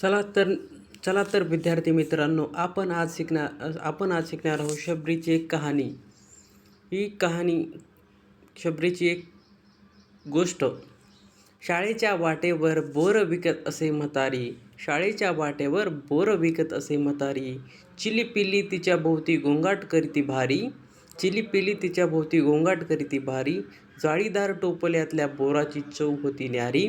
चला तर चला तर विद्यार्थी मित्रांनो, आपण आज शिकणार आहोत शबरीची एक कहाणी. ही कहाणी शबरीची एक गोष्ट. शाळेच्या वाटेवर बोर विकत असे म्हातारी, शाळेच्या वाटेवर बोर विकत असे म्हातारी. चिलीपिली तिच्या भोवती गोंगाट करीती भारी, चिलीपिली तिच्या भोवती गोंगाट करीती भारी. जाळीदार टोपल्यातल्या बोराची चव होती न्यारी,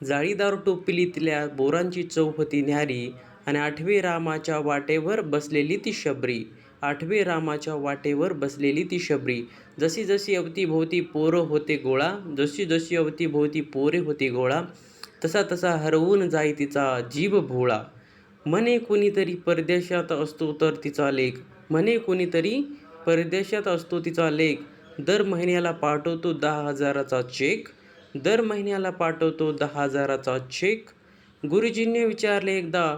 जाळीदार टोपलीतल्या बोरांची चव होती न्यारी. आणि आठवे रामाच्या वाटेवर बसलेली ती शबरी, आठवे रामाच्या वाटेवर बसलेली ती शबरी. जशी जशी अवतीभोवती पोरं होते गोळा, जशी जशी अवतीभोवती पोरे होते गोळा, तसा तसा हरवून जाई तिचा जीव भोळा. म्हणे कुणीतरी परदेशात असतो तर तिचा लेख, म्हणे कुणीतरी परदेशात असतो तिचा लेख. दर महिन्याला पाठवतो 10,000चा चेक, दर महिन्याला पाठवतो 10,000चा चेक. गुरुजींनी विचारले एकदा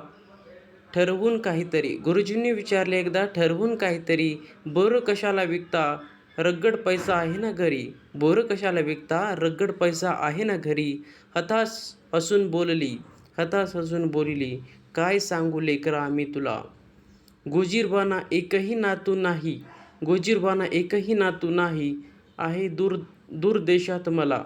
ठरवून काहीतरी, गुरुजींनी विचारले एकदा ठरवून काहीतरी. बोरं कशाला विकता, रगड पैसा आहे ना घरी, बोरं कशाला विकता, रगड पैसा आहे ना घरी. हताश हसून बोलली, हताश हसून बोलली, काय सांगू लेकरा मी तुला. गोजीरबाना एकही नातू नाही, गोजीरबाना एकही नातू नाही, आहे दूर दूर देशात मला.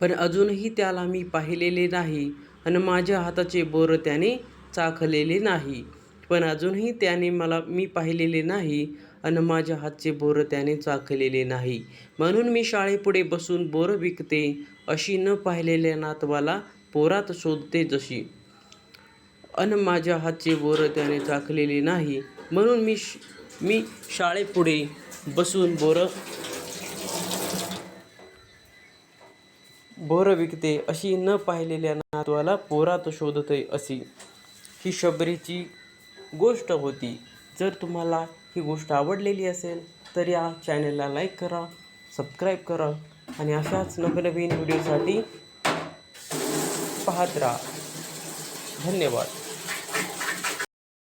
पण अजूनही त्याला मी पाहिलेले नाही, आणि माझ्या हाताचे बोर त्याने चाखलेले नाही. पण अजूनही त्याने मी पाहिलेले नाही, आणि माझ्या हातचे बोर त्याने चाखलेले नाही. म्हणून मी शाळेपुढे बसून बोर विकते, अशी न पाहिलेल्या नातवाला पोरात शोधते जशी. अन माझ्या हातचे बोर त्याने चाखलेले नाही, म्हणून मी शाळेपुढे बसून बोर विकते, अशी न पाहिलेल्या नातवाला पोरात शोधते अशी. ही शबरीची गोष्ट होती. जर तुम्हाला ही गोष्ट आवडलेली असेल तर या चॅनलला लाईक करा, सबस्क्राईब करा, आणि अशाच नवनवीन व्हिडिओसाठी पाहत राहा. धन्यवाद.